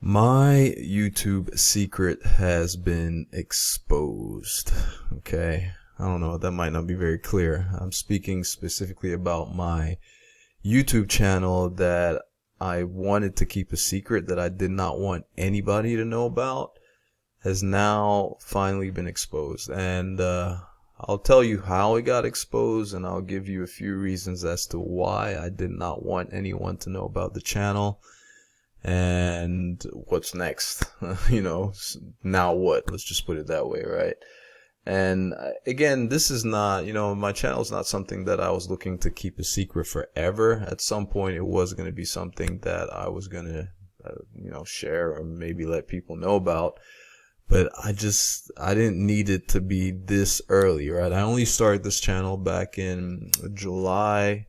My YouTube secret has been exposed. Okay. I don't know. That might not be very clear. I'm speaking specifically about my YouTube channel that I wanted to keep a secret, that I did not want anybody to know about, has now finally been exposed. And I'll tell you how it got exposed, and I'll give you a few reasons as to why I did not want anyone to know about the channel. And what's next? Now what? Let's just put it that way, right? And again, this is not, my channel is not something that I was looking to keep a secret forever. At some point, it was going to be something that I was going to, share or maybe let people know about. But I didn't need it to be this early, right? I only started this channel back in July.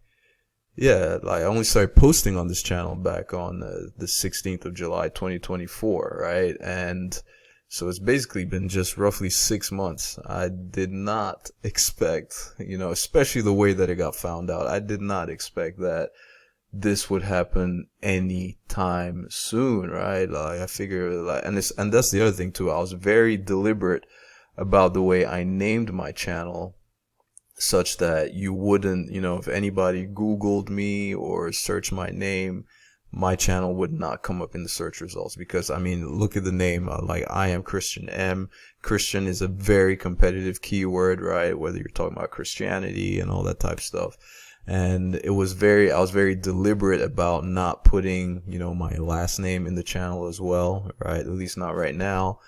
Yeah, I only started posting on this channel back on the 16th of July, 2024, right? And so it's basically been just roughly 6 months. I did not expect, especially the way that it got found out, I did not expect that this would happen any time soon, right? Like I figure, and that's the other thing too. I was very deliberate about the way I named my channel, such that you wouldn't, if anybody Googled me or searched my name, my channel would not come up in the search results. Because, look at the name, I am Christian M. Christian is a very competitive keyword, right? Whether you're talking about Christianity and all that type of stuff. And I was very deliberate about not putting, my last name in the channel as well, right? At least not right now.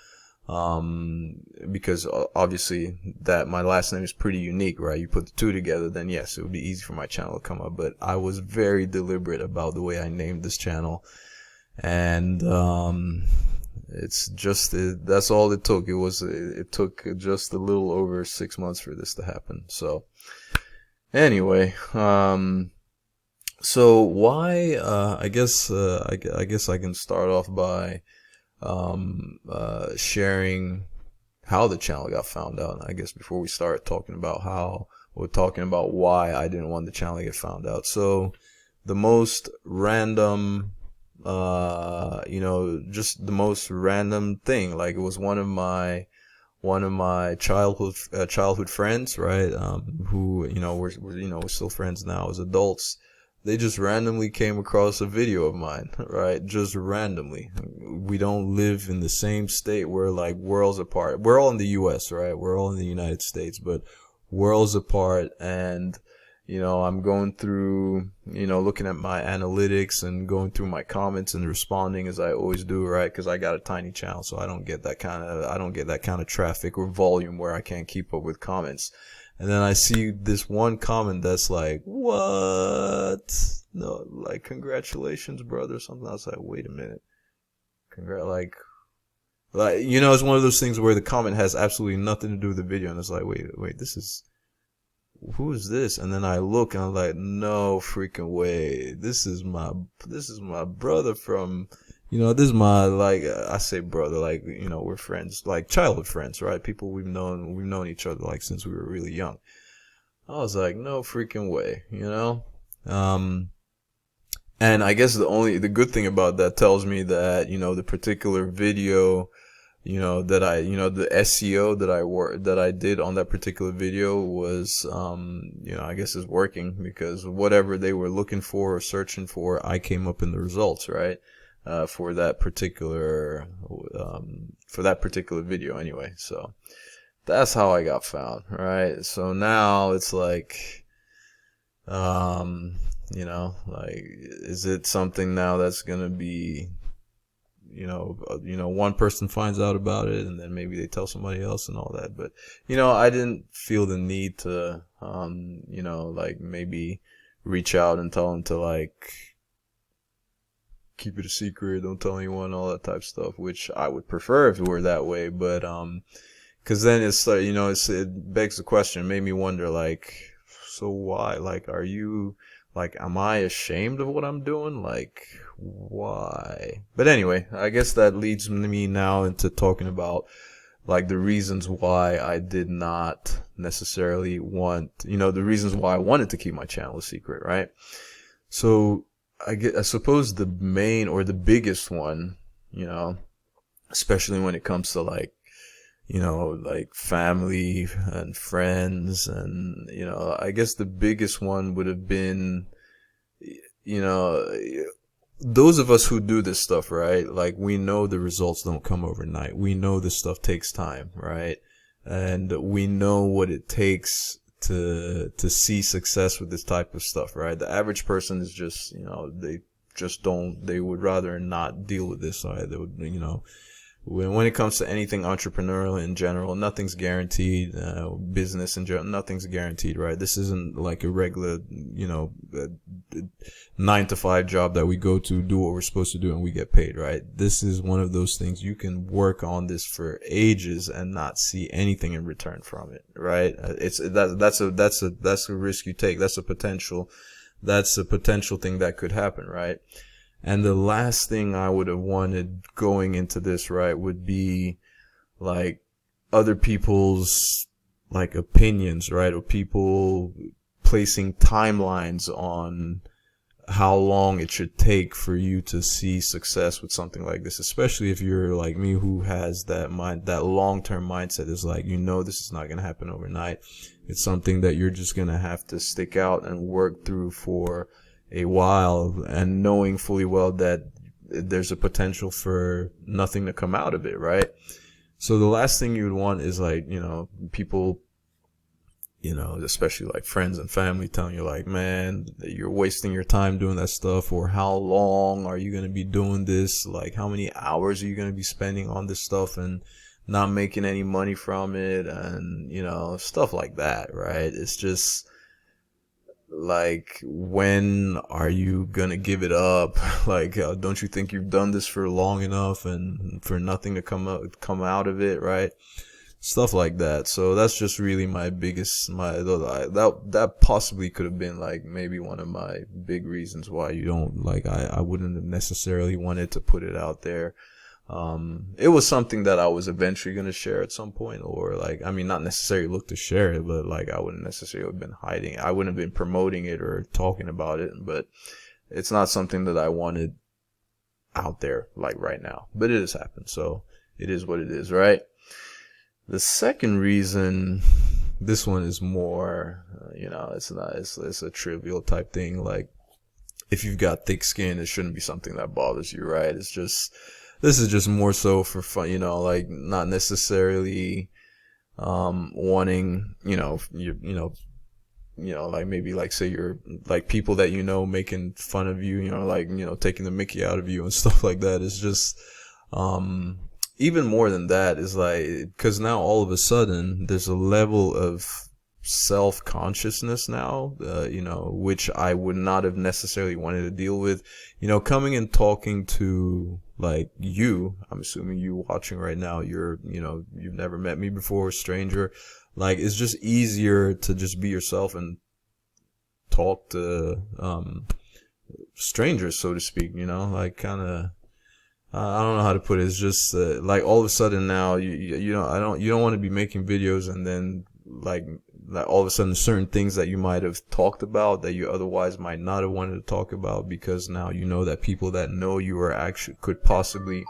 Because obviously that my last name is pretty unique, right? You put the two together, then yes, it would be easy for my channel to come up. But I was very deliberate about the way I named this channel, and that's all it took. It took just a little over 6 months for this to happen. So anyway, so why? I guess I can start off by sharing how the channel got found out. I guess before we start talking about why I didn't want the channel to get found out. So the most random, just the most random thing, like it was one of my childhood friends, right? Who, we're still friends now as adults. They just randomly came across a video of mine, right? Just randomly. We don't live in the same state. We're like worlds apart. We're all in the US, right? We're all in the United States, but worlds apart. And, I'm going through, looking at my analytics and going through my comments and responding as I always do, right? Because I got a tiny channel, so I don't get that kind of traffic or volume where I can't keep up with comments. And then I see this one comment that's like, what? No, like, congratulations, brother, or something. I was like, wait a minute. It's one of those things where the comment has absolutely nothing to do with the video. And it's like, wait, who is this? And then I look and I'm like, no freaking way. This is my brother from, this is my, I say brother, we're friends, like childhood friends, right? People we've known each other like since we were really young. I was like, no freaking way, and I guess the good thing about that tells me that, the particular video, the SEO that I did on that particular video was, I guess is working, because whatever they were looking for or searching for, I came up in the results, right? For that particular video anyway. So that's how I got found, right? So now it's like, is it something now that's gonna be, one person finds out about it and then maybe they tell somebody else and all that. But, I didn't feel the need to, maybe reach out and tell them to keep it a secret, don't tell anyone, all that type of stuff, which I would prefer if it were that way. But, cause then it's like, it begs the question, it made me wonder, so why? Are you, am I ashamed of what I'm doing? Why? But anyway, I guess that leads me now into talking about, the reasons why I did not necessarily want, the reasons why I wanted to keep my channel a secret, right? So I suppose the main or the biggest one you know, especially when it comes to like, you know, like family and friends. And, you know, I guess the biggest one would have been, you know, those of us who do this stuff, right? Like, we know the results don't come overnight. We know this stuff takes time, right? And we know what it takes to see success with this type of stuff, right? The average person is just, you know, they would rather not deal with this, right? They would, you know, when it comes to anything entrepreneurial in general, nothing's guaranteed. Business in general, nothing's guaranteed, right? This isn't like a regular, you know, 9 to 5 job that we go to, do what we're supposed to do, and we get paid, right? This is one of those things you can work on this for ages and not see anything in return from it, right? That's a risk you take. That's a potential thing that could happen, right? And the last thing I would have wanted going into this, right, would be like other people's like opinions, right? Or people placing timelines on how long it should take for you to see success with something like this, especially if you're like me, who has that long-term mindset. Is like, you know, this is not going to happen overnight. It's something that you're just going to have to stick out and work through for a while, and knowing fully well that there's a potential for nothing to come out of it, right? So the last thing you would want is like, you know, people, you know, especially like friends and family telling you like, man, you're wasting your time doing that stuff, or how long are you going to be doing this? Like, how many hours are you going to be spending on this stuff and not making any money from it? And, you know, stuff like that, right? It's just like, when are you gonna give it up? Like, don't you think you've done this for long enough and for nothing to come out of it, right? Stuff like that. So that's just really my biggest, that possibly could have been like maybe one of my big reasons why you don't, like, I wouldn't have necessarily wanted to put it out there. It was something that I was eventually going to share at some point, or like, I mean, not necessarily look to share it, but like, I wouldn't necessarily have been hiding it. I wouldn't have been promoting it or talking about it, but it's not something that I wanted out there like right now, but it has happened. So it is what it is, right? The second reason, this one is more, you know, it's a trivial type thing. Like, if you've got thick skin, it shouldn't be something that bothers you, right? It's just, this is just more so for fun, you know, like, not necessarily, wanting, you know, like, maybe like, say you're like people that, you know, making fun of you, you know, like, you know, taking the mickey out of you and stuff like that. It's just, even more than that is like, cause now all of a sudden there's a level of self-consciousness now, you know, which I would not have necessarily wanted to deal with, you know, coming and talking to, like, you, I'm assuming you watching right now, you're, you know, you've never met me before, stranger. Like, it's just easier to just be yourself and talk to, strangers, so to speak, you know, like, kind of, I don't know how to put it. It's just, like, all of a sudden now, you know, you don't want to be making videos and then, like all of a sudden certain things that you might have talked about that you otherwise might not have wanted to talk about, because now you know that people that know you are actually could possibly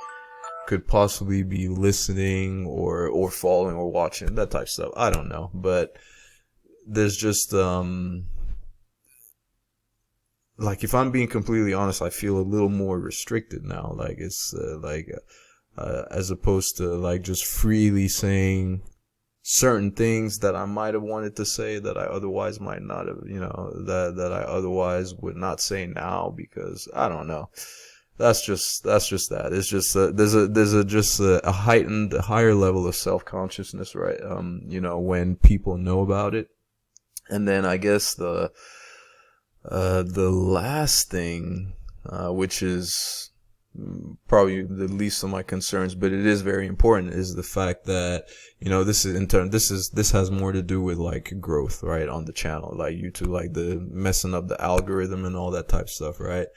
be listening or following or watching, that type of stuff. I don't know, but there's just like, if I'm being completely honest, I feel a little more restricted now. Like, it's as opposed to like just freely saying certain things that I might have wanted to say that I otherwise might not have, you know, that I otherwise would not say now, because I don't know. That's just that. It's just there's a heightened, higher level of self-consciousness, right? You know, when people know about it. And then I guess the last thing, which is probably the least of my concerns, but it is very important, is the fact that, you know, this has more to do with like growth, right, on the channel, like YouTube, like the messing up the algorithm and all that type of stuff, right?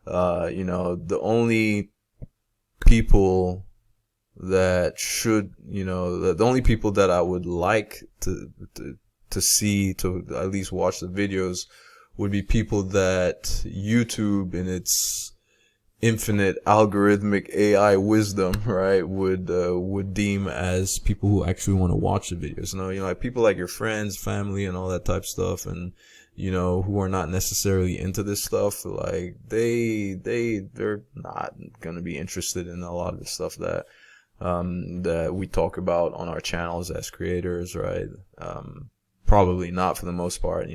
You know, the only people that should, you know, the only people that I would like to see, to at least watch the videos, would be people that YouTube in infinite algorithmic AI wisdom, right, would deem as people who actually want to watch the videos. Like people like your friends, family, and all that type of stuff, and who are not necessarily into this stuff, like they're not gonna be interested in a lot of the stuff that that we talk about on our channels as creators, right? Probably not for the most part,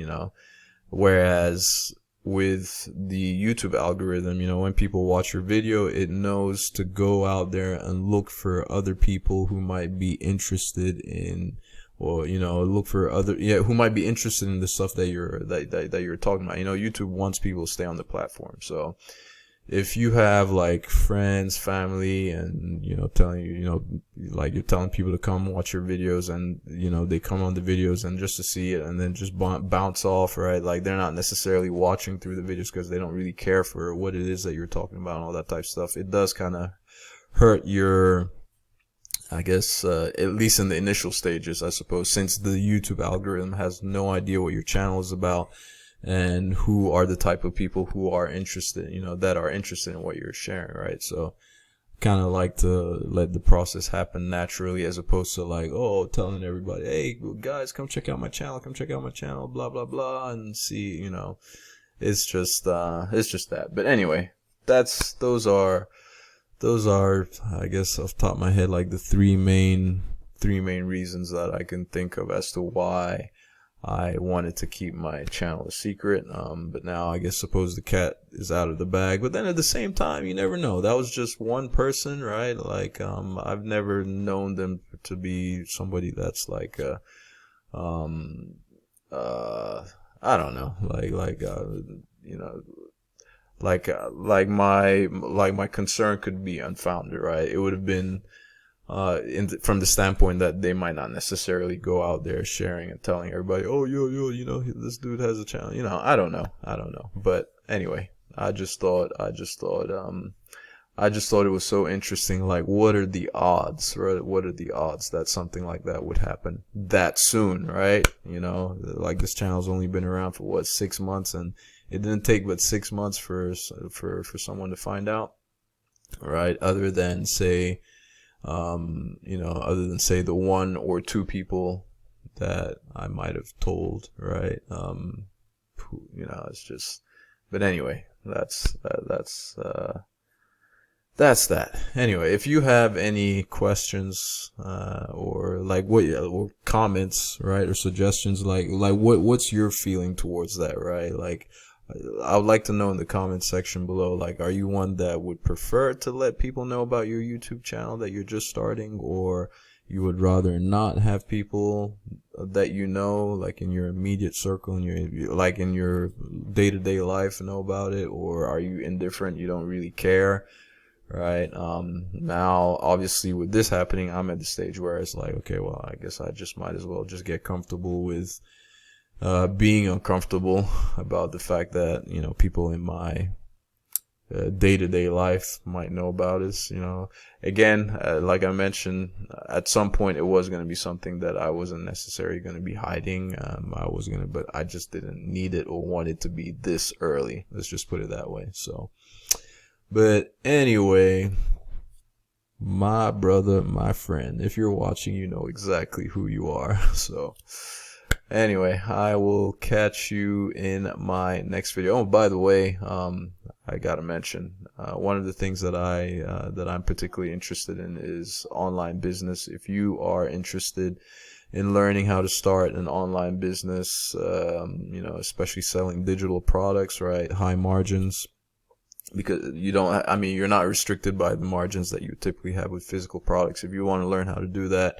Whereas with the YouTube algorithm, when people watch your video, it knows to go out there and look for other people who might be interested in, or look for who might be interested in the stuff that you're talking about. YouTube wants people to stay on the platform. So if you have like friends, family, and telling like you're telling people to come watch your videos, and they come on the videos and just to see it and then just bounce off, right? Like they're not necessarily watching through the videos because they don't really care for what it is that you're talking about and all that type of stuff. It does kind of hurt your, I guess, at least in the initial stages, I suppose, since the YouTube algorithm has no idea what your channel is about and who are the type of people who are interested, that are interested in what you're sharing, right? So kind of like to let the process happen naturally, as opposed to like, telling everybody, hey guys, come check out my channel, blah blah blah, and see, it's just that. But anyway, those are I guess off the top of my head, like the three main reasons that I can think of as to why I wanted to keep my channel a secret. But now I guess suppose the cat is out of the bag. But then at the same time, you never know. That was just one person, right? Like, I've never known them to be somebody that's like, I don't know, like my concern could be unfounded, right? It would have been from the standpoint that they might not necessarily go out there sharing and telling everybody, oh, yo, this dude has a channel. I don't know. But anyway, I just thought it was so interesting. Like, what are the odds, right? What are the odds that something like that would happen that soon, right? Like this channel's only been around for what, 6 months, and it didn't take but 6 months for someone to find out, right? Other than say the one or two people that I might have told, right? It's just, but anyway, that's that. Anyway, if you have any questions, or like or comments, right? Or suggestions, like what's your feeling towards that, right? Like, I would like to know in the comment section below, like, are you one that would prefer to let people know about your YouTube channel that you're just starting, or you would rather not have people that like in your immediate circle, in your day-to-day life know about it, or are you indifferent, you don't really care, right? Now, obviously, with this happening, I'm at the stage where it's like, okay, well, I guess I just might as well just get comfortable with being uncomfortable about the fact that, people in my day-to-day life might know about us. Again, like I mentioned, at some point it was going to be something that I wasn't necessarily going to be hiding. But I just didn't need it or want it to be this early. Let's just put it that way. So, but anyway, my brother, my friend, if you're watching, you know exactly who you are. So anyway, I will catch you in my next video. Oh, by the way, I gotta mention, one of the things that I'm particularly interested in is online business. If you are interested in learning how to start an online business, especially selling digital products, right? High margins, because you're not restricted by the margins that you typically have with physical products. If you want to learn how to do that,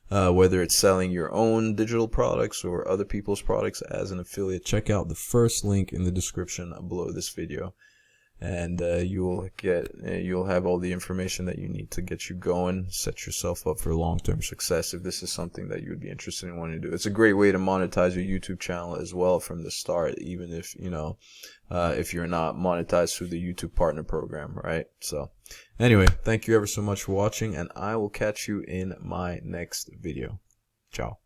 whether it's selling your own digital products or other people's products as an affiliate, check out the first link in the description below this video, and you'll have all the information that you need to get you going, set yourself up for long-term success if this is something that you would be interested in wanting to do. It's a great way to monetize your YouTube channel as well from the start, even if if you're not monetized through the YouTube partner program, right? So anyway, thank you ever so much for watching, and I will catch you in my next video. Ciao.